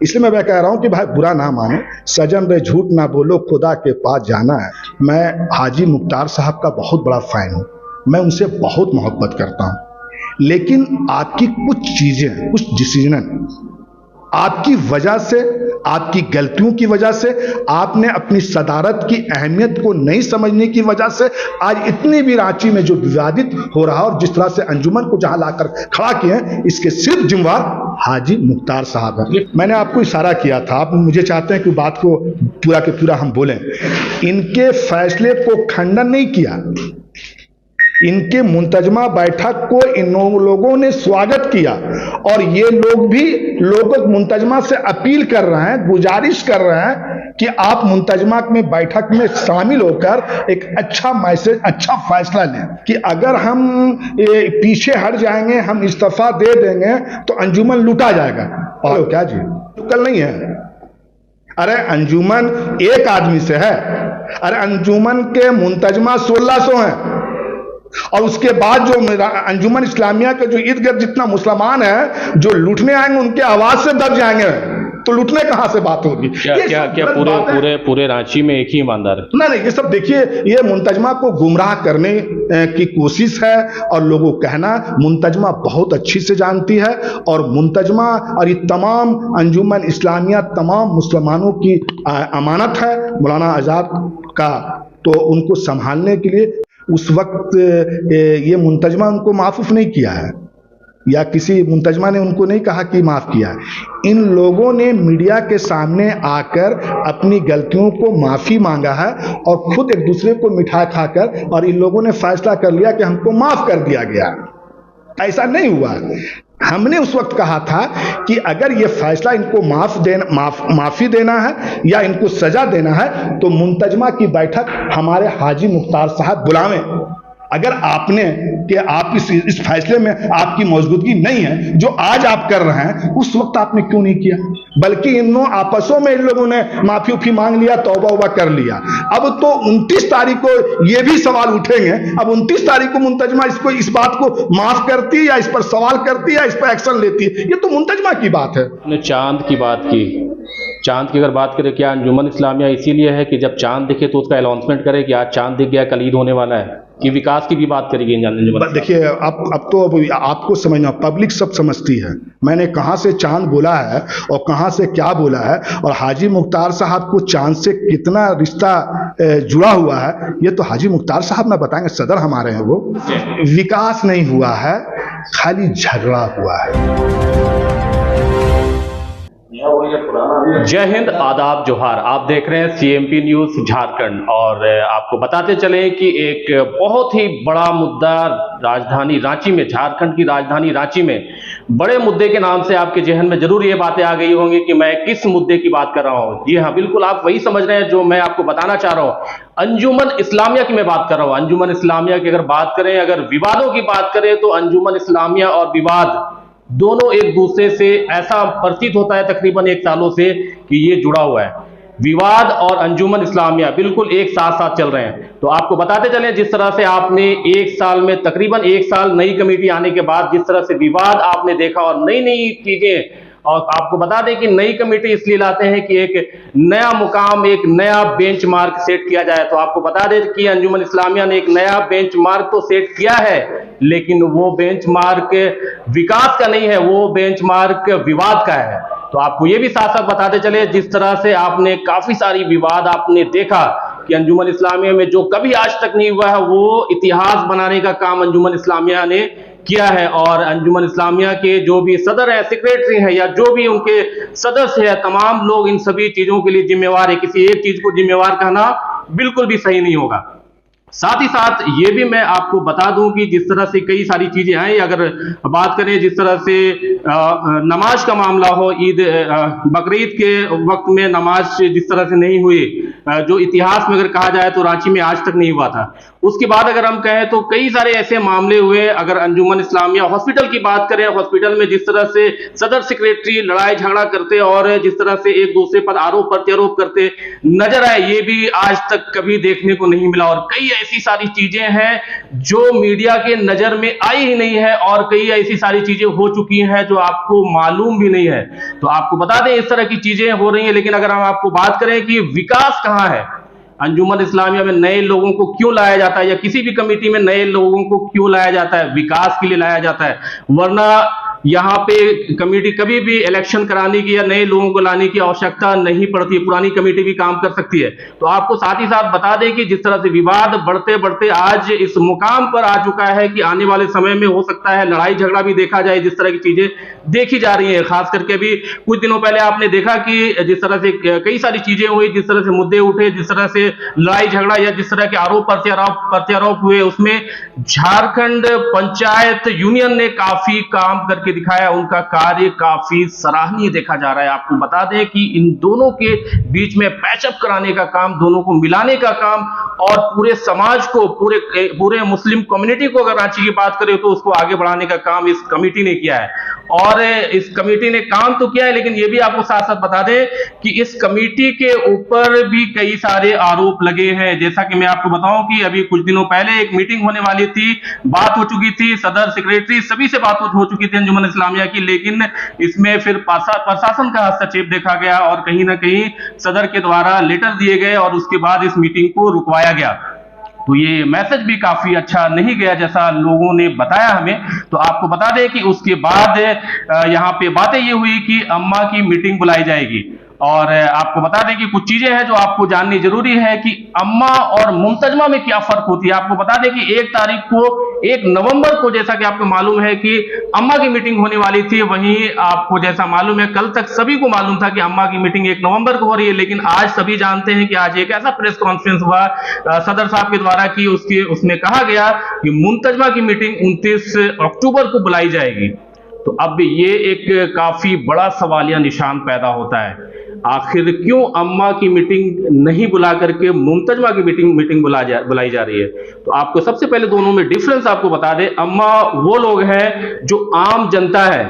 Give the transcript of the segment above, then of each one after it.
इसलिए मैं कह रहा हूं कि भाई बुरा ना मानो, सजन रे झूठ ना बोलो, खुदा के पास जाना है। मैं हाजी मुख्तार साहब का बहुत बड़ा फैन हूं, मैं उनसे बहुत मोहब्बत करता हूं, लेकिन आपकी कुछ चीजें, कुछ डिसीजन आपकी वजह से, आपकी गलतियों की वजह से, आपने अपनी सदारत की अहमियत को नहीं समझने की वजह से आज इतनी भी रांची में जो विवादित हो रहा है और जिस तरह से अंजुमन को जहां लाकर खड़ा किए हैं, इसके सिर्फ जिम्मेवार हाजी मुख्तार साहब है। मैंने आपको इशारा किया था, आप मुझे चाहते हैं कि बात को पूरा के पूरा हम बोलें। इनके फैसले को खंडन नहीं किया, इनके मुंतजमा बैठक को इन लोगों ने स्वागत किया और ये लोग भी लोगों मुंतजमा से अपील कर रहे हैं, गुजारिश कर रहे हैं कि आप मुंतजमा में बैठक में शामिल होकर एक अच्छा मैसेज, अच्छा फैसला लें कि अगर हम पीछे हट जाएंगे, हम इस्तीफा दे देंगे तो अंजुमन लूटा जाएगा। और क्या जी, कल नहीं है। अरे अंजुमन एक आदमी से है, अरे अंजुमन के मुंतजमा 1600 हैं और उसके बाद जो अंजुमन इस्लामिया के जो इर्द गिर्द जितना मुसलमान है, जो लूटने आएंगे उनके आवाज से दब जाएंगे, तो लूटने कहां से बात होगी? क्या पूरे रांची में एक ही ईमानदार है? नहीं, ये सब देखिए, ये मुंतजमा को गुमराह करने की कोशिश है और लोगों को कहना मुंतजमा बहुत अच्छी से जानती है और मुंतजमा और ये तमाम अंजुमन इस्लामिया तमाम मुसलमानों की अमानत है मौलाना आजाद का, तो उनको संभालने के लिए उस वक्त ये मुंतजमा उनको माफूफ नहीं किया है या किसी मुंतजमा ने उनको नहीं कहा कि माफ किया है। इन लोगों ने मीडिया के सामने आकर अपनी गलतियों को माफी मांगा है और खुद एक दूसरे को मिठाई खाकर और इन लोगों ने फैसला कर लिया कि हमको माफ कर दिया गया। ऐसा नहीं हुआ। हमने उस वक्त कहा था कि अगर ये फैसला इनको माफी देना है या इनको सजा देना है तो मुंतजमा की बैठक हमारे हाजी मुख्तार साहब बुलावें। अगर आपने कि आप इस फैसले में आपकी मौजूदगी नहीं है, जो आज आप कर रहे हैं, उस वक्त आपने क्यों नहीं किया? बल्कि इन्हों आपसों में इन लोगों ने माफी उफी मांग लिया, तौबा कर लिया। अब तो 29 तारीख को ये भी सवाल उठेंगे। अब 29 तारीख को मुंतजमा इस बात को माफ करती है या इस पर सवाल करती है या इस पर एक्शन लेती है, ये तो मुंतजमा की बात है। आपने चांद की बात की, चांद की अगर बात करें, क्या अंजुमन इस्लामिया इसीलिए है कि जब चांद दिखे तो उसका अनाउंसमेंट करे कि आज चांद दिख गया, कल ईद होने वाला है, कि विकास की भी बात करेगी? देखिए, अब तो आपको समझना, पब्लिक सब समझती है मैंने कहां से चांद बोला है और कहां से क्या बोला है और हाजी मुख्तार साहब को चांद से कितना रिश्ता जुड़ा हुआ है, ये तो हाजी मुख्तार साहब ना बताएंगे, सदर हमारे हैं वो। विकास नहीं हुआ है, खाली झगड़ा हुआ है। जय हिंद, आदाब, जोहार। आप देख रहे हैं सीएमपी न्यूज झारखंड और आपको बताते चले कि एक बहुत ही बड़ा मुद्दा राजधानी रांची में, झारखंड की राजधानी रांची में बड़े मुद्दे के नाम से आपके जहन में जरूर ये बातें आ गई होंगी कि मैं किस मुद्दे की बात कर रहा हूं। जी हां, बिल्कुल आप वही समझ रहे हैं जो मैं आपको बताना चाह रहा हूं। अंजुमन इस्लामिया की मैं बात कर रहा हूं। अंजुमन इस्लामिया की अगर बात करें, अगर विवादों की बात करें, तो अंजुमन इस्लामिया और विवाद दोनों एक दूसरे से ऐसा प्रतीत होता है तकरीबन 1 सालों से कि ये जुड़ा हुआ है। विवाद और अंजुमन इस्लामिया बिल्कुल एक साथ साथ चल रहे हैं। तो आपको बताते चले, जिस तरह से आपने 1 साल में, तकरीबन 1 साल नई कमेटी आने के बाद जिस तरह से विवाद आपने देखा और नई नई चीजें, और आपको बता दें कि नई कमेटी इसलिए लाते हैं कि एक नया मुकाम, एक नया बेंचमार्क सेट किया जाए। तो आपको बता दें कि अंजुमन इस्लामिया ने एक नया बेंचमार्क तो सेट किया है, लेकिन वो बेंचमार्क विकास का नहीं है, वो बेंचमार्क विवाद का है। तो आपको ये भी साथ साथ बताते चले, जिस तरह से आपने काफी सारी विवाद आपने देखा कि अंजुमन इस्लामिया में जो कभी आज तक नहीं हुआ है, वो इतिहास बनाने का काम अंजुमन इस्लामिया ने किया है। और अंजुमन इस्लामिया के जो भी सदर है, सेक्रेटरी है, या जो भी उनके सदस्य है, तमाम लोग इन सभी चीजों के लिए जिम्मेवार है। किसी एक चीज को जिम्मेवार कहना बिल्कुल भी सही नहीं होगा। साथ ही साथ ये भी मैं आपको बता दूं कि जिस तरह से कई सारी चीजें आई, अगर बात करें जिस तरह से नमाज का मामला हो, ईद बकरीद के वक्त में नमाज जिस तरह से नहीं हुई, जो इतिहास में अगर कहा जाए तो रांची में आज तक नहीं हुआ था। उसके बाद अगर हम कहें तो कई सारे ऐसे मामले हुए। अगर अंजुमन इस्लामिया हॉस्पिटल की बात करें, हॉस्पिटल में जिस तरह से सदर सेक्रेटरी लड़ाई झगड़ा करते और जिस तरह से एक दूसरे पर आरोप प्रत्यारोप करते नजर आए, ये भी आज तक कभी देखने को नहीं मिला। और कई ऐसी सारी चीजें हैं जो मीडिया के नजर में आई ही नहीं है, और कई ऐसी सारी चीजें हो चुकी हैं जो आपको मालूम भी नहीं है। तो आपको बता दें इस तरह की चीजें हो रही हैं। लेकिन अगर हम आपको बात करें कि विकास कहां है, अंजुमन इस्लामिया में नए लोगों को क्यों लाया जाता है, या किसी भी कमेटी में नए लोगों को क्यों लाया जाता है, विकास के लिए लाया जाता है, वरना यहाँ पे कमेटी कभी भी इलेक्शन कराने की या नए लोगों को लाने की आवश्यकता नहीं पड़ती है, पुरानी कमेटी भी काम कर सकती है। तो आपको साथ ही साथ बता दें कि जिस तरह से विवाद बढ़ते बढ़ते आज इस मुकाम पर आ चुका है कि आने वाले समय में हो सकता है लड़ाई झगड़ा भी देखा जाए, जिस तरह की चीजें देखी जा रही है। खास करके अभी कुछ दिनों पहले आपने देखा कि जिस तरह से कई सारी चीजें हुई, जिस तरह से मुद्दे उठे, जिस तरह से लड़ाई झगड़ा या जिस तरह के आरोप प्रत्यारोप हुए, उसमें झारखंड पंचायत यूनियन ने काफी काम करके दिखाया। उनका कार्य काफी सराहनीय देखा जा रहा है। आपको बता दें कि इन दोनों के बीच में पैचअप कराने का काम, दोनों को मिलाने का काम, और पूरे समाज को, पूरे मुस्लिम कम्युनिटी को, अगर रांची की बात करें तो उसको आगे बढ़ाने का काम इस कमेटी ने किया है। और इस कमेटी ने काम तो किया है, लेकिन यह भी आपको साथ साथ बता दें कि इस कमेटी के ऊपर भी कई सारे आरोप लगे हैं। जैसा कि मैं आपको बताऊं कि अभी कुछ दिनों पहले एक मीटिंग होने वाली थी, बात हो चुकी थी, सदर, सेक्रेटरी सभी से बात हो चुकी थी अंजुमन इस्लामिया की, लेकिन इसमें फिर प्रशासन का हस्तक्षेप देखा गया और कहीं ना कहीं सदर के द्वारा लेटर दिए गए और उसके बाद इस मीटिंग को रुकवाया गया। तो ये मैसेज भी काफी अच्छा नहीं गया जैसा लोगों ने बताया हमें। तो आपको बता दें कि उसके बाद यहाँ पे बातें ये हुई कि अम्मा की मीटिंग बुलाई जाएगी। और आपको बता दें कि कुछ चीजें हैं जो आपको जाननी जरूरी है कि अम्मा और मुंतजमा में क्या फर्क होती है। आपको बता दें कि 1 तारीख को, 1 नवंबर को, जैसा कि आपको मालूम है कि अम्मा की मीटिंग होने वाली थी, वहीं आपको जैसा मालूम है कल तक सभी को मालूम था कि अम्मा की मीटिंग 1 नवंबर को हो रही है। लेकिन आज सभी जानते हैं कि आज एक ऐसा प्रेस कॉन्फ्रेंस हुआ सदर साहब के द्वारा कि उसमें कहा गया कि मुंतजमा की मीटिंग 29 अक्टूबर को बुलाई जाएगी। तो अब ये एक काफी बड़ा सवालिया निशान पैदा होता है, आखिर क्यों अम्मा की मीटिंग नहीं बुला करके मुंतजमा की मीटिंग बुलाई जा रही है। तो आपको सबसे पहले दोनों में डिफरेंस आपको बता दें। अम्मा वो लोग हैं जो आम जनता है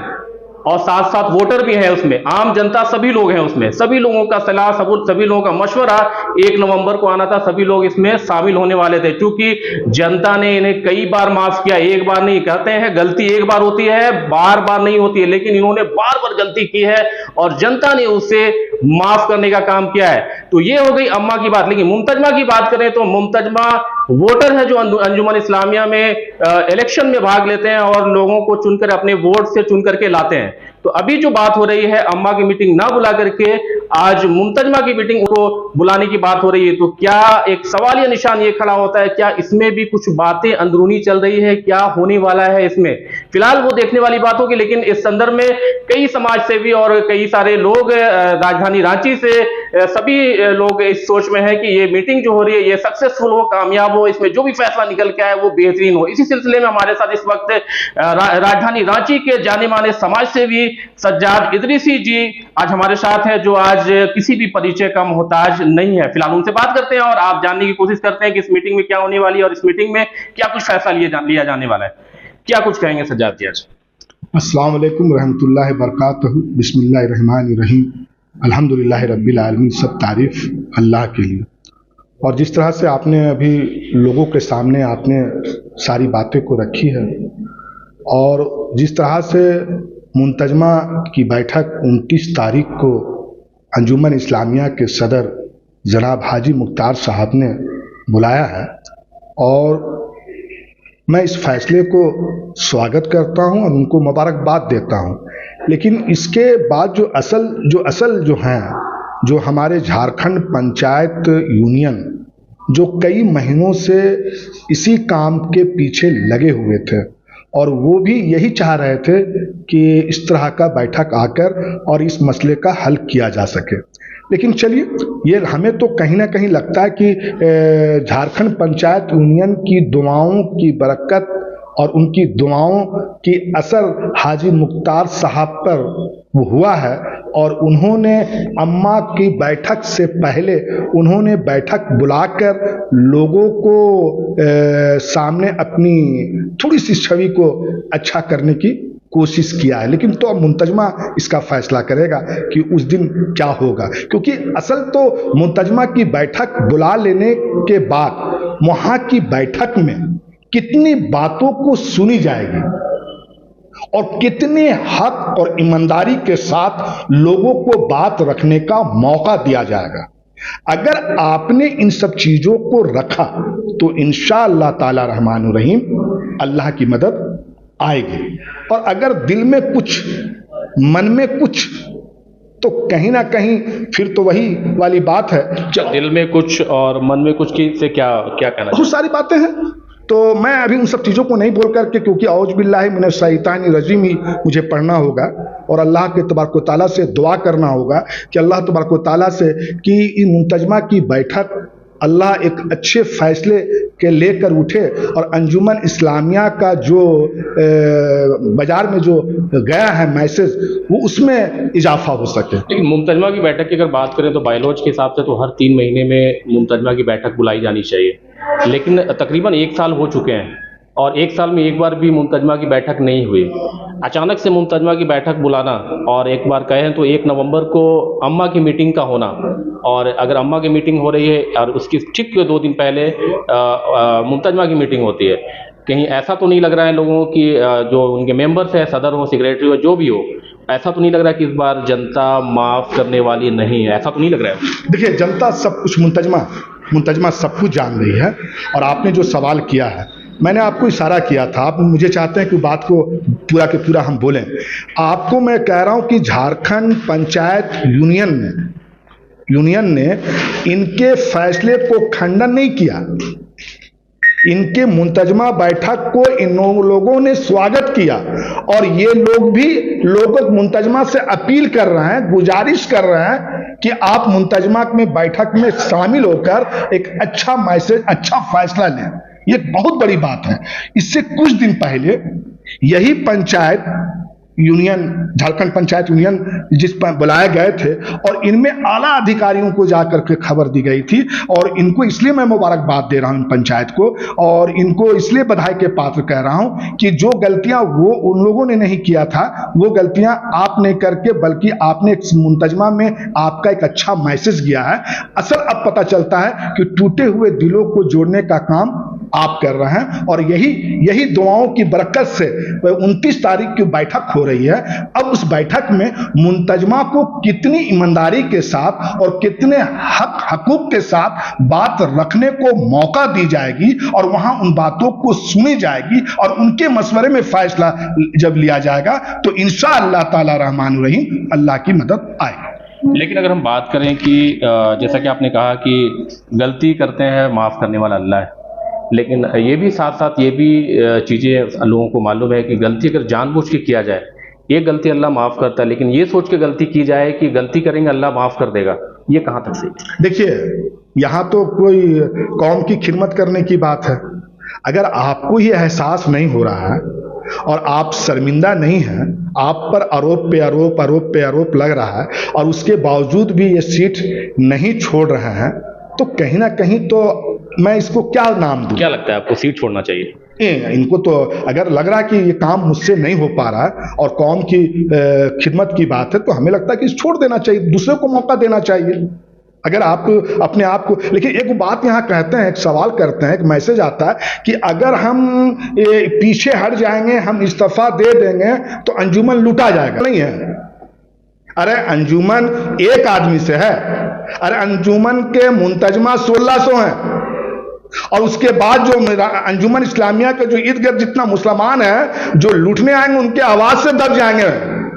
और साथ साथ वोटर भी है उसमें, आम जनता सभी लोग हैं उसमें, सभी लोगों का सलाह, सभी लोगों का मशवरा 1 नवंबर को आना था, सभी लोग इसमें शामिल होने वाले थे। क्योंकि जनता ने इन्हें कई बार माफ किया, एक बार नहीं, कहते हैं गलती एक बार होती है, बार बार नहीं होती है, लेकिन इन्होंने बार बार गलती की है और जनता ने उसे माफ करने का काम किया है। तो ये हो गई अम्मा की बात। लेकिन मुंतजमा की बात करें तो मुंतजमा वोटर है जो अंजुमन इस्लामिया में इलेक्शन में भाग लेते हैं और लोगों को चुनकर, अपने वोट से चुन करके लाते हैं। तो अभी जो बात हो रही है, अम्मा की मीटिंग ना बुला करके आज मुंतजमा की मीटिंग को बुलाने की बात हो रही है, तो क्या एक सवालिया निशान ये खड़ा होता है, क्या इसमें भी कुछ बातें अंदरूनी चल रही है, क्या होने वाला है इसमें? फिलहाल वो देखने वाली बात होगी। लेकिन इस संदर्भ में कई समाज सेवी और कई सारे लोग राजधानी रांची से सभी लोग इस सोच में है कि ये मीटिंग जो हो रही है ये सक्सेसफुल हो, कामयाब हो, इसमें जो भी फैसला निकल के आए वो बेहतरीन हो। इसी सिलसिले में हमारे साथ इस वक्त राजधानी रांची के जाने माने समाज सेवी सज्जाद इदरीसी जी आज हमारे साथ है, जो आज किसी भी परिचय का मोहताज नहीं है। फिलहाल उनसे बात करते हैं और आप जानने की कोशिश करते हैं कि इस मीटिंग में क्या होने वाली है और इस मीटिंग में क्या कुछ फैसला लिया जाने वाला है। क्या कुछ कहेंगे सज्जाद जी आज? अस्सलाम वालेकुम रहमतुल्लाहि बरकातहू। बिस्मिल्लाहिर्रहमानिर्रहीम। अल्हम्दुलिल्लाहि रब्बिल आलमीन। सब तारीफ अल्लाह के लिए। और जिस तरह से आपने अभी लोगों के सामने आपने सारी बातें को रखी है और जिस तरह से मुंतजमा की बैठक 29 तारीख को अंजुमन इस्लामिया के सदर जनाब हाजी मुख्तार साहब ने बुलाया है, और मैं इस फैसले को स्वागत करता हूं और उनको मुबारकबाद देता हूं। लेकिन इसके बाद जो असल हैं, जो हमारे झारखंड पंचायत यूनियन जो कई महीनों से इसी काम के पीछे लगे हुए थे और वो भी यही चाह रहे थे कि इस तरह का बैठक आकर और इस मसले का हल किया जा सके। लेकिन चलिए, ये हमें तो कहीं ना कहीं लगता है कि झारखंड पंचायत यूनियन की दुआओं की बरकत और उनकी दुआओं की असर हाजी मुख्तार साहब पर वो हुआ है और उन्होंने अम्मा की बैठक से पहले उन्होंने बैठक बुलाकर लोगों को सामने अपनी थोड़ी सी छवि को अच्छा करने की कोशिश किया है। लेकिन तो अब मुंतजमा इसका फैसला करेगा कि उस दिन क्या होगा, क्योंकि असल तो मुंतजमा की बैठक बुला लेने के बाद वहां की बैठक में कितनी बातों को सुनी जाएगी और कितने हक और ईमानदारी के साथ लोगों को बात रखने का मौका दिया जाएगा। अगर आपने इन सब चीजों को रखा तो इंशाअल्लाह ताला रहमान रहीम अल्लाह की मदद आएगी। और अगर दिल में कुछ, मन में कुछ, तो कहीं ना कहीं फिर तो वही वाली बात है। दिल में कुछ और मन में कुछ की से क्या क्या कहना? बहुत सारी बातें हैं, तो मैं अभी उन सब चीज़ों को नहीं बोल करके, क्योंकि औज़ बिल्लाहि मिनश शैतानिर रजीम ही मुझे पढ़ना होगा और अल्लाह के तबारक व तआला से दुआ करना होगा कि अल्लाह तबारक व तआला से कि इन मुंतजमा की बैठक अल्लाह एक अच्छे फैसले के लेकर उठे और अंजुमन इस्लामिया का जो बाजार में जो गया है मैसेज, वो उसमें इजाफा हो सके। लेकिन मुंतजमा की बैठक की अगर बात करें तो बायलॉज के हिसाब से तो हर 3 महीने में मुंतजमा की बैठक बुलाई जानी चाहिए, लेकिन तकरीबन 1 साल हो चुके हैं और 1 साल में एक बार भी मुंतजमा की बैठक नहीं हुई। अचानक से मुंतजमा की बैठक बुलाना और एक बार कहें तो 1 नवंबर को अम्मा की मीटिंग का होना, और अगर अम्मा की मीटिंग हो रही है और उसकी ठीक 2 दिन पहले मुंतजमा की मीटिंग होती है, कहीं ऐसा तो नहीं लग रहा है लोगों की जो उनके मेंबर्स हैं, सदर हो, सेक्रेटरी हो, जो भी हो, ऐसा तो नहीं लग रहा कि इस बार जनता माफ़ करने वाली नहीं है? ऐसा तो नहीं लग रहा है? देखिए, जनता सब कुछ मुंतजमा सब कुछ जान रही है। और आपने जो सवाल किया है, मैंने आपको इशारा किया था, आप मुझे चाहते हैं कि बात को पूरा के पूरा हम बोलें। आपको मैं कह रहा हूं कि झारखंड पंचायत यूनियन ने इनके फैसले को खंडन नहीं किया। इनके मुंतजमा बैठक को इन लोगों ने स्वागत किया और ये लोग भी लोगों मुंतजमा से अपील कर रहे हैं, गुजारिश कर रहे हैं कि आप मुंतजमा में बैठक में शामिल होकर एक अच्छा मैसेज, अच्छा फैसला लें। ये बहुत बड़ी बात है। इससे कुछ दिन पहले यही पंचायत यूनियन, झारखंड पंचायत यूनियन जिस पर बुलाए गए थे और इनमें आला अधिकारियों को जाकर के खबर दी गई थी, और इनको इसलिए मैं मुबारकबाद दे रहा हूं पंचायत को, और इनको इसलिए बधाई के पात्र कह रहा हूं कि जो गलतियां वो उन लोगों ने नहीं किया था, वो गलतियां आपने करके, बल्कि आपने मुंतजमा में आपका एक अच्छा मैसेज गया है। असल अब पता चलता है कि टूटे हुए दिलों को जोड़ने का काम आप कर रहे हैं, और यही दुआओं की बरकत से 29 तारीख की बैठक हो रही है। अब उस बैठक में मुंतजमा को कितनी ईमानदारी के साथ और कितने हकूक के साथ बात रखने को मौका दी जाएगी और वहां उन बातों को सुनी जाएगी और उनके मशवरे में फैसला जब लिया जाएगा तो इंशाअल्लाह ताला रहमान रहीम अल्लाह की मदद आएगी। लेकिन अगर हम बात करें कि जैसा कि आपने कहा कि गलती करते हैं, माफ़ करने वाला अल्लाह है, लेकिन ये भी साथ साथ ये भी चीज़ें लोगों को मालूम है कि गलती अगर जानबूझ के किया जाए, ये गलती अल्लाह माफ़ करता है, लेकिन ये सोच के गलती की जाए कि गलती करेंगे अल्लाह माफ़ कर देगा, ये कहाँ तक सही? देखिए, यहाँ तो कोई कौम की खिदमत करने की बात है। अगर आपको ये एहसास नहीं हो रहा है और आप शर्मिंदा नहीं हैं, आप पर आरोप पे आरोप लग रहा है और उसके बावजूद भी ये सीट नहीं छोड़ रहे हैं, तो कहीं ना कहीं तो मैं इसको क्या नाम दूं? क्या लगता है आपको, सीट छोड़ना चाहिए? इनको तो अगर लग रहा है कि ये काम मुझसे नहीं हो पा रहा है और कौम की खिदमत की बात है, तो हमें लगता है कि छोड़ देना चाहिए, दूसरे को मौका देना चाहिए। अगर आप अपने आप को, लेकिन एक बात यहाँ कहते हैं, एक सवाल करते हैं, एक मैसेज आता है कि अगर हम पीछे हट जाएंगे, हम इस्तीफा दे देंगे तो अंजुमन लूटा जाएगा। नहीं है, अरे अंजुमन एक आदमी से है। अरे अंजुमन के मुंतजमा 1600 हैं और उसके बाद जो अंजुमन इस्लामिया के जो इर्द गिर्द जितना मुसलमान है, जो लूटने आएंगे उनके आवाज से दब जाएंगे,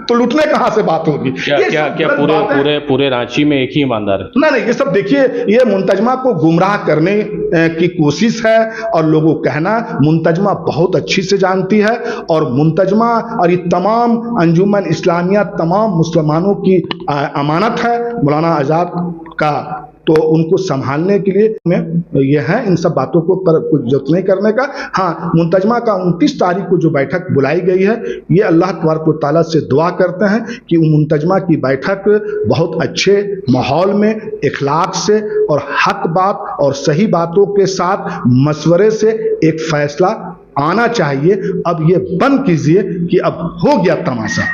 तो लूटने कहां से बात होगी? क्या पूरे रांची में एक ही ईमानदार है? नहीं, ये सब देखिए, ये मुंतजमा को गुमराह करने की कोशिश है और लोगों कहना मुंतजमा बहुत अच्छी से जानती है, और मुंतजमा और ये तमाम अंजुमन इस्लामिया तमाम मुसलमानों की अमानत है मौलाना आज़ाद का, तो उनको संभालने के लिए में यह है, इन सब बातों को पर कुछ जरूरत नहीं करने का। हाँ, मुंतजमा का 29 तारीख को जो बैठक बुलाई गई है, ये अल्लाह तबारक व तआला से दुआ करते हैं कि मुंतजमा की बैठक बहुत अच्छे माहौल में, इखलाक से और हक बात और सही बातों के साथ मशवरे से एक फैसला आना चाहिए। अब ये बंद कीजिए कि अब हो गया तमाशा,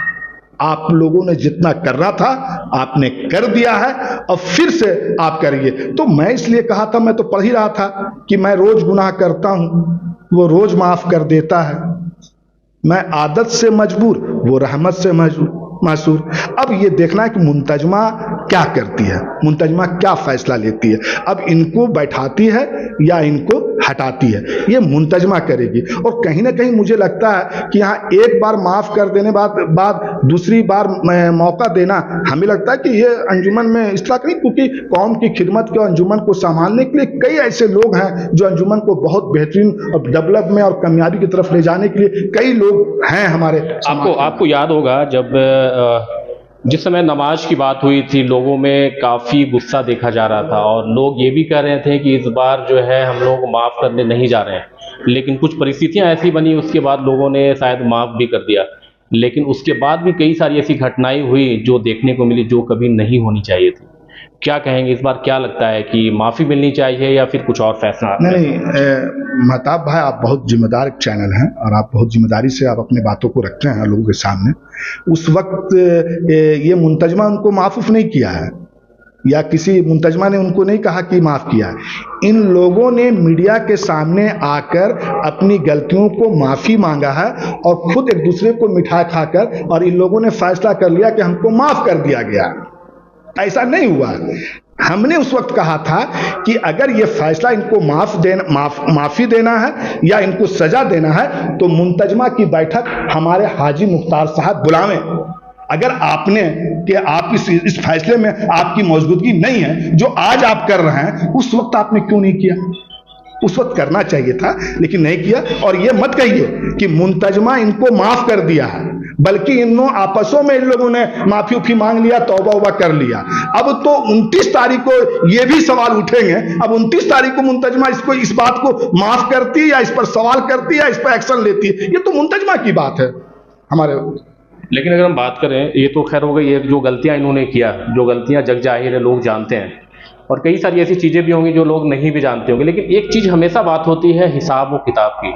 आप लोगों ने जितना करना था आपने कर दिया है, अब फिर से आप करिए। तो मैं इसलिए कहा था, मैं तो पढ़ ही रहा था कि मैं रोज गुनाह करता हूं, वो रोज माफ कर देता है। मैं आदत से मजबूर, वो रहमत से मासूर। अब ये देखना है कि मुंतजमा क्या करती है, मुंतजमा क्या फैसला लेती है। अब इनको बैठाती है या इनको हटाती है, ये मुंतजमा करेगी। और कहीं ना कहीं मुझे लगता है कि यहाँ एक बार माफ कर देने बाद दूसरी बार मौका देना, हमें लगता है कि ये अंजुमन में इस तरह नहीं, क्योंकि कौम की खिदमत के अंजुमन को संभालने के लिए कई ऐसे लोग हैं जो अंजुमन को बहुत बेहतरीन और डेवलप में और कामयाबी की तरफ ले जाने के लिए कई लोग हैं हमारे। आपको याद होगा जब जिस समय नमाज की बात हुई थी, लोगों में काफ़ी गुस्सा देखा जा रहा था और लोग ये भी कह रहे थे कि इस बार जो है हम लोग माफ़ करने नहीं जा रहे हैं, लेकिन कुछ परिस्थितियां ऐसी बनी, उसके बाद लोगों ने शायद माफ़ भी कर दिया। लेकिन उसके बाद भी कई सारी ऐसी घटनाएं हुई जो देखने को मिली, जो कभी नहीं होनी चाहिए थी। क्या कहेंगे इस बार, क्या लगता है कि माफ़ी मिलनी चाहिए या फिर कुछ और फैसला? नहीं, महताब भाई, आप बहुत जिम्मेदार चैनल हैं और आप बहुत जिम्मेदारी से आप अपने बातों को रखते हैं लोगों के सामने। उस वक्त ये मुंतजमा उनको माफ़ नहीं किया है या किसी मुंतजमा ने उनको नहीं कहा कि माफ़ किया है। इन लोगों ने मीडिया के सामने आकर अपनी गलतियों को माफ़ी मांगा है और खुद एक दूसरे को मिठाई खाकर, और इन लोगों ने फैसला कर लिया कि हमको माफ़ कर दिया गया। ऐसा नहीं हुआ। हमने उस वक्त कहा था कि अगर ये फैसला इनको माफी देना है या इनको सजा देना है तो मुंतजमा की बैठक हमारे हाजी मुख्तार साहब बुलावें। अगर आपने कि आप इस फैसले में आपकी मौजूदगी नहीं है, जो आज आप कर रहे हैं, उस वक्त आपने क्यों नहीं किया? उस वक्त करना चाहिए था, लेकिन नहीं किया। और ये मत कहिए कि मुंतजमा इनको माफ कर दिया है, बल्कि इन्हों आपसों में इन लोगों ने माफी उफी मांग लिया, तौबा उबा कर लिया। अब तो 29 तारीख को ये भी सवाल उठेंगे। अब 29 तारीख को मुंतजमा इस बात को माफ करती है या इस पर सवाल करती है या इस पर एक्शन लेती है, ये तो मुंतजमा की बात है हमारे। लेकिन अगर हम बात करें, ये तो खैर हो गई, जो गलतियां इन्होंने किया, जो गलतियां जग जाहिर है, लोग जानते हैं, और कई सारी ऐसी चीज़ें भी होंगी जो लोग नहीं भी जानते होंगे। लेकिन एक चीज़ हमेशा बात होती है हिसाब व किताब की।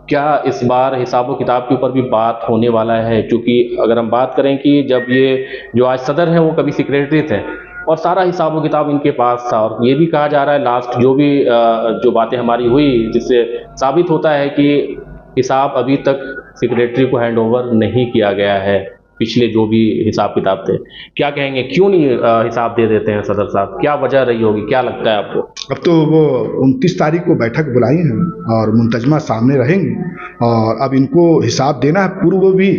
क्या इस बार हिसाब व किताब के ऊपर भी बात होने वाला है? क्योंकि अगर हम बात करें कि जब ये जो आज सदर हैं वो कभी सेक्रेटरी थे और सारा हिसाब व किताब इनके पास था, और ये भी कहा जा रहा है लास्ट जो बातें हमारी हुई, जिससे साबित होता है कि हिसाब अभी तक सेक्रेटरी को हैंड ओवर नहीं किया गया है, पिछले जो भी हिसाब किताब थे। क्या कहेंगे, क्यों नहीं हिसाब दे देते हैं सदर साहब? क्या वजह रही होगी, क्या लगता है आपको? अब तो वो 29 तारीख को बैठक बुलाई है और मुंतजमा सामने रहेंगे, और अब इनको हिसाब देना है, पूर्व भी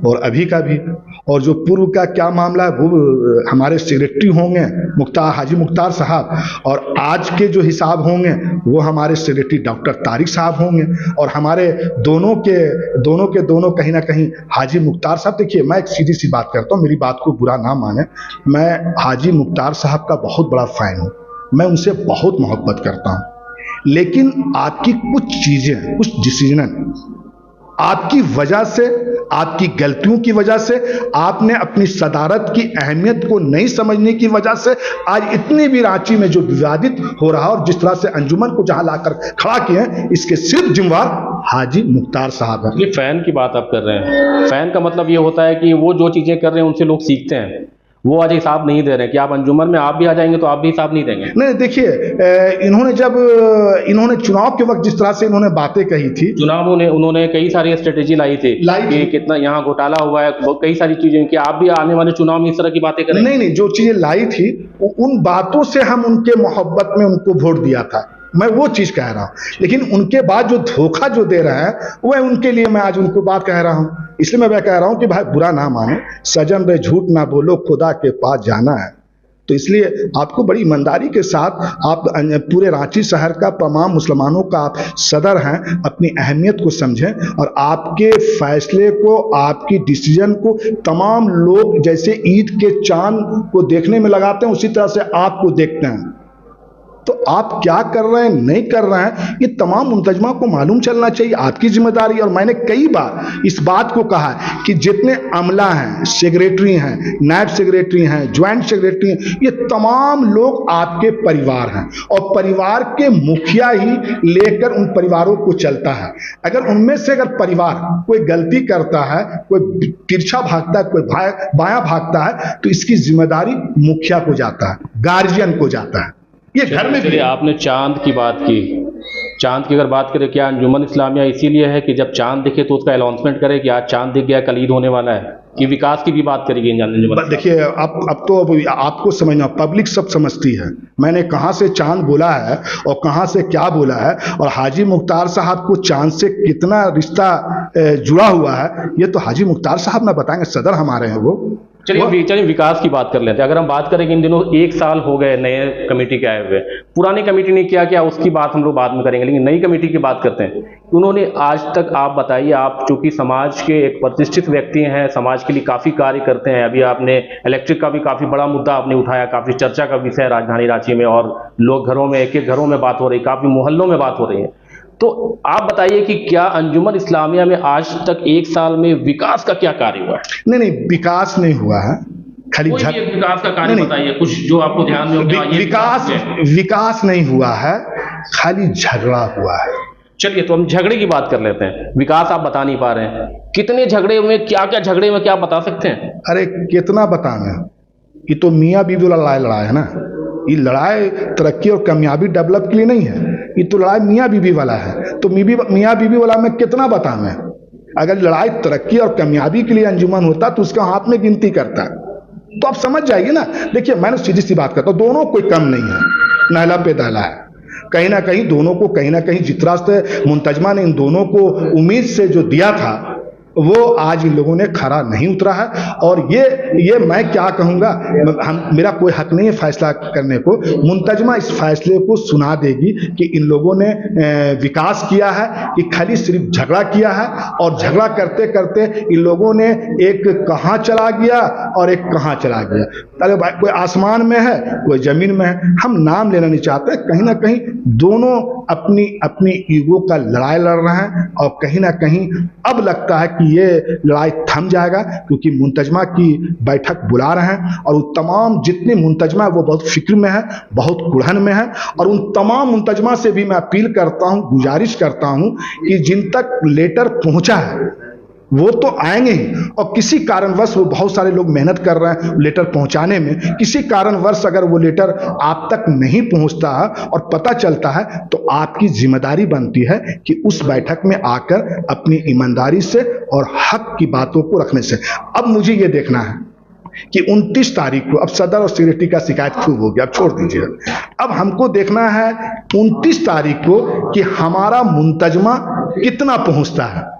और अभी का भी। और जो पूर्व का क्या मामला है वो हमारे सेक्रेटरी होंगे हाजी मुख्तार साहब, और आज के जो हिसाब होंगे वो हमारे सेक्रेटरी डॉक्टर तारिक साहब होंगे, और हमारे दोनों के दोनों कहीं ना कहीं हाजी मुख्तार साहब। देखिए, मैं एक सीधी सी बात करता हूँ, मेरी बात को बुरा ना माने, मैं हाजी मुख्तार साहब का बहुत बड़ा फैन हूँ, मैं उनसे बहुत मोहब्बत करता हूँ। लेकिन आपकी कुछ चीज़ें, कुछ डिसीजन आपकी वजह से, आपकी गलतियों की वजह से, आपने अपनी सदारत की अहमियत को नहीं समझने की वजह से आज इतनी भी रांची में जो विवादित हो रहा है और जिस तरह से अंजुमन को जहां लाकर खड़ा किए हैं, इसके सिर्फ जिम्मेवार हाजी मुख्तार साहब हैं। ये फैन की बात आप कर रहे हैं, फैन का मतलब ये होता है कि वो जो चीज़ें कर रहे हैं उनसे लोग सीखते हैं। वो आज हिसाब नहीं दे रहे कि आप अंजुमन में आप भी आ जाएंगे तो आप भी हिसाब नहीं देंगे। नहीं, देखिए, इन्होंने चुनाव के वक्त जिस तरह से इन्होंने बातें कही थी, उन्होंने कई सारी स्ट्रेटेजी लाई थी कि कितना यहाँ घोटाला हुआ है, कई सारी चीजें कि आप भी आने वाले चुनाव में इस तरह की बातें करें। नहीं, जो चीजें लाई थी उन बातों से हम उनके मोहब्बत में उनको वोट दिया था, मैं वो चीज कह रहा हूं। लेकिन उनके बाद जो धोखा जो दे रहे हैं, वह उनके लिए मैं आज उनको बात कह रहा हूं। इसलिए मैं कह रहा हूं कि भाई बुरा ना मानो, सजन रे झूठ ना बोलो, खुदा के पास जाना है। तो इसलिए आपको बड़ी ईमानदारी के साथ, आप पूरे रांची शहर का तमाम मुसलमानों का आप सदर हैं, अपनी अहमियत को समझें और आपके फैसले को, आपकी डिसीजन को तमाम लोग जैसे ईद के चांद को देखने में लगाते हैं, उसी तरह से आपको देखते हैं। तो आप क्या कर रहे हैं, नहीं कर रहे हैं, ये तमाम मुंतजमा को मालूम चलना चाहिए, आपकी जिम्मेदारी। और मैंने कई बार इस बात को कहा है कि जितने अमला हैं, सेक्रेटरी हैं, नायब सेक्रेटरी हैं, ज्वाइंट सेक्रेटरी हैं, ये तमाम लोग आपके परिवार हैं और परिवार के मुखिया ही लेकर उन परिवारों को चलता है। अगर उनमें से अगर परिवार कोई गलती करता है, कोई तिरछा भागता है, कोई बायां भागता है, तो इसकी जिम्मेदारी मुखिया को जाता है, गार्जियन को जाता है। ये घर में भी। आपने चांद की बात की, चांद की अगर बात करें, क्या अंजुमन इस्लामिया इसीलिए है कि जब चांद दिखे तो उसका अनाउंसमेंट करे कि आज चांद दिख गया, कल ईद होने वाला है, कि विकास की भी बात करेगी? देखिए, अब तो आपको समझना, पब्लिक सब समझती है मैंने कहाँ से चांद बोला है और कहाँ से क्या बोला है, और हाजी मुख्तार साहब को चांद से कितना रिश्ता जुड़ा हुआ है, ये तो हाजी मुख्तार साहब ना बताएंगे, सदर हमारे हैं वो। चलिए विकास की बात कर लेते हैं। अगर हम बात करें कि इन दिनों 1 साल हो गए नए कमेटी के आए हुए, पुरानी कमेटी ने क्या उसकी बात हम लोग बाद में करेंगे, लेकिन नई कमेटी की बात करते हैं। उन्होंने आज तक, आप बताइए, आप चूंकि समाज के एक प्रतिष्ठित व्यक्ति हैं, समाज के लिए काफ़ी कार्य करते हैं, अभी आपने इलेक्ट्रिक का भी काफ़ी बड़ा मुद्दा आपने उठाया, काफ़ी चर्चा का विषय है राजधानी रांची में, और लोग घरों में, एक एक घरों में बात हो रही, काफ़ी मोहल्लों में बात हो रही है। तो आप बताइए कि क्या अंजुमन इस्लामिया में आज तक 1 साल में विकास का क्या कार्य हुआ है? नहीं, विकास नहीं हुआ है, खाली विकास का कार्य बताइए कुछ जो आपको ध्यान में हो। विकास नहीं हुआ है, खाली झगड़ा हुआ है। चलिए, तो हम झगड़े की बात कर लेते हैं। विकास आप बता नहीं पा रहे हैं, कितने झगड़े में, क्या क्या झगड़े में, क्या बता सकते हैं? अरे कितना बताना, ये तो मियाँ बीवी वाला लड़ाई है ना। ये लड़ाई तरक्की और कामयाबी डेवलप के लिए नहीं है, ये तो लड़ाई मियाँ बीवी वाला है। तो मियाँ बीवी वाला में कितना बताना? अगर लड़ाई तरक्की और कामयाबी के लिए अंजुमन होता तो उसका हाथ में गिनती करता, तो आप समझ जाइए ना। देखिए, मैंने सीधी सी बात करता हूँ, दोनों कोई कम नहीं है, नहला पे दहला है। कहीं ना कहीं दोनों को, कहीं ना कहीं जिस तरह से मुंतजमा ने इन दोनों को उम्मीद से जो दिया था, वो आज इन लोगों ने खरा नहीं उतरा है। और ये मैं क्या कहूँगा, मेरा कोई हक नहीं है फैसला करने को। मुंतजमा इस फैसले को सुना देगी कि इन लोगों ने विकास किया है कि खाली सिर्फ झगड़ा किया है, और झगड़ा करते करते इन लोगों ने एक कहाँ चला गया और एक कहाँ चला गया। अरे भाई, कोई आसमान में है, कोई जमीन में है, हम नाम लेना नहीं चाहते। कहीं ना कहीं दोनों अपनी अपनी ईगो का लड़ाई लड़ रहे हैं, और कहीं ना कहीं अब लगता है कि ये लड़ाई थम जाएगा, क्योंकि मुंतजमा की बैठक बुला रहे हैं, और वो तमाम जितने मुंतजमा है वो बहुत फिक्र में है, बहुत कुढ़न में है। और उन तमाम मुंतजमा से भी मैं अपील करता हूं, गुजारिश करता हूं कि जिन तक लेटर पहुंचा है वो तो आएंगे ही, और किसी कारणवश वो बहुत सारे लोग मेहनत कर रहे हैं लेटर पहुंचाने में, किसी कारणवश अगर वो लेटर आप तक नहीं पहुंचता है और पता चलता है, तो आपकी जिम्मेदारी बनती है कि उस बैठक में आकर अपनी ईमानदारी से और हक की बातों को रखने से। अब मुझे ये देखना है कि 29 तारीख को, अब सदर और सेक्रेटरी का शिकायत खूब हो गया, अब छोड़ दीजिए। अब हमको देखना है 29 तारीख को कि हमारा मुंतजमा कितना पहुंचता है।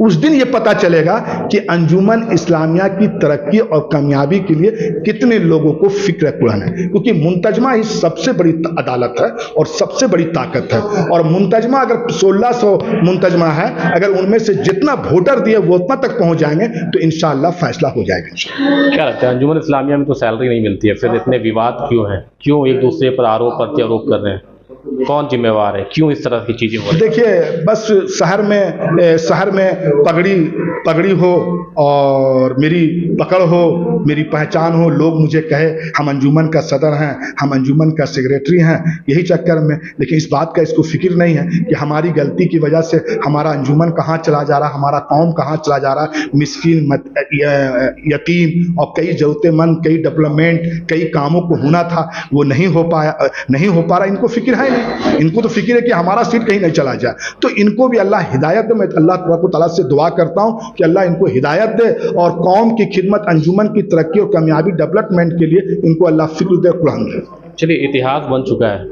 उस दिन ये पता चलेगा कि अंजुमन इस्लामिया की तरक्की और कामयाबी के लिए कितने लोगों को फिक्र कुरान है, क्योंकि मुंतजमा ही सबसे बड़ी अदालत है और सबसे बड़ी ताकत है। और मुंतजमा अगर 1600 मुंतजमा है, अगर उनमें से जितना वोटर दिए वो उतना तक पहुंच जाएंगे तो इंशाअल्लाह फैसला हो जाएगा। क्या लगता है, अंजुमन इस्लामिया में तो सैलरी नहीं मिलती है, फिर इतने विवाद क्यों है, क्यों एक दूसरे पर आरोप प्रत्यारोप कर रहे हैं, कौन जिम्मेवार है, क्यों इस तरह की चीजें हो रही? देखिए, बस शहर में पगड़ी हो और मेरी पकड़ हो, मेरी पहचान हो, लोग मुझे कहे हम अंजुमन का सदर हैं, हम अंजुमन का सेक्रेटरी हैं, यही चक्कर में। लेकिन इस बात का इसको फिक्र नहीं है कि हमारी गलती की वजह से हमारा अंजुमन कहाँ चला जा रहा है, हमारा कौम कहाँ चला जा रहा है। मिस्किन, यतीम और कई जरूरतमंद, कई डेवलपमेंट, कई कामों को होना था, वो नहीं हो पा रहा। इनको फिक्र है नहीं, इनको तो फिक्र है कि हमारा सीट कहीं नहीं चला जाए। तो इनको भी अल्लाह हिदायत दे। मैं अल्लाह तआला से दुआ करता हूँ कि अल्लाह इनको हिदायत दे और कौम की खिदमत, अंजुमन की तरक्की और कामयाबी, डेवलपमेंट के लिए इनको अल्लाह फिक्र दे, कुरान दे। चलिए, इतिहास बन चुका है,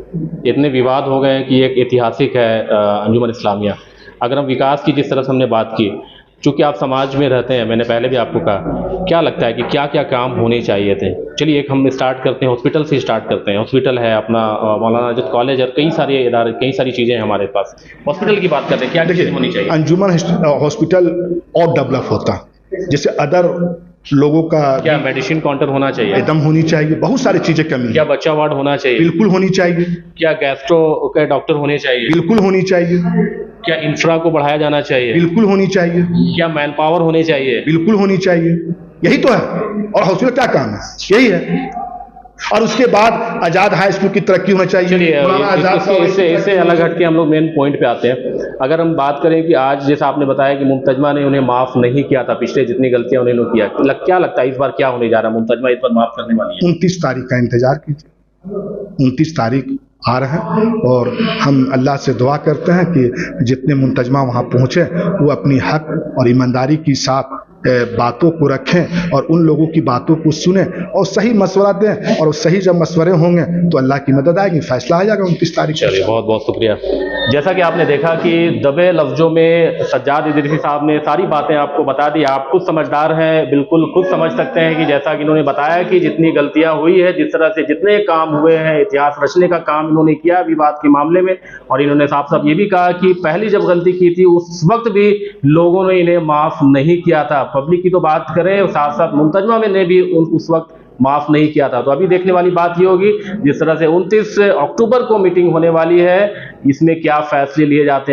इतने विवाद हो गए हैं कि एक ऐतिहासिक है अंजुमन इस्लामिया। अगर हम विकास की जिस तरह से हमने बात की, चूँकि आप समाज में रहते हैं, मैंने पहले भी आपको कहा, क्या लगता है कि क्या क्या काम होने चाहिए थे? चलिए, एक हम स्टार्ट करते हैं, हॉस्पिटल से स्टार्ट करते हैं। हॉस्पिटल है अपना मौलाना आज़ाद कॉलेज और कई सारे इदारे, कई सारी चीज़ें हैं हमारे पास। हॉस्पिटल की बात करते हैं, क्या चीज़ें होनी चाहिए? अंजुमन हॉस्पिटल और डेवलप होता, जैसे अदर लोगों का क्या मेडिसिन काउंटर होना चाहिए? एकदम होनी चाहिए, बहुत सारी चीजें कमी क्या है, बच्चा वार्ड होना चाहिए? बिल्कुल होनी चाहिए, क्या गैस्ट्रो के डॉक्टर होने चाहिए? बिल्कुल होनी चाहिए, क्या इंफ्रा को बढ़ाया जाना चाहिए? बिल्कुल होनी चाहिए, क्या मैन पावर होने चाहिए? बिल्कुल होनी चाहिए। यही तो है। और हॉस्पिटल क्या काम है? यही है। और उसके बाद आजाद हाई स्कूल की तरक्की होना चाहिए। चलिए मौलाना आजाद साहब इससे अलग हटके हम लोग मेन पॉइंट पे आते हैं। अगर हम बात करें कि आज जैसा आपने बताया कि मुमतजमा ने उन्हें माफ नहीं किया था, पिछले जितनी गलतियां उन्होंने किया, क्या लगता है इस बार क्या होने जा रहा है? मुमतजमा इस बार माफ करने वाली है? 29 तारीख का इंतजार कीजिए। 29 तारीख आ रहे हैं और हम अल्लाह से दुआ करते हैं कि जितने मुंतजमा वहाँ पहुँचे वो अपनी हक और ईमानदारी के साथ बातों को रखें और उन लोगों की बातों को सुने और सही मशवरा दें। और सही जब मशवरे होंगे तो अल्लाह की मदद आएगी, फैसला आ जाएगा 29 तारीख। चलिए, बहुत बहुत शुक्रिया। जैसा कि आपने देखा कि दबे लफ्जों में सज्जाद इदरीसी साहब ने सारी बातें आपको बता दी। आप खुद समझदार हैं, बिल्कुल खुद समझ सकते हैं कि जैसा कि इन्होंने बताया कि जितनी गलतियां हुई है, जिस तरह से जितने काम हुए हैं, इतिहास रचने का काम इन्होंने किया विवाद के मामले में। और इन्होंने साफ साफ ये भी कहा कि पहली जब गलती की थी उस वक्त भी लोगों ने इन्हें माफ नहीं किया था। पब्लिक की तो बात करें, साथ साथ मुंतजमा ने भी उस वक्त माफ नहीं किया था। तो अभी देखने वाली बात ये होगी जिस तरह से 29 अक्टूबर को मीटिंग होने वाली है, इसमें क्या फैसले लिए जाते हैं।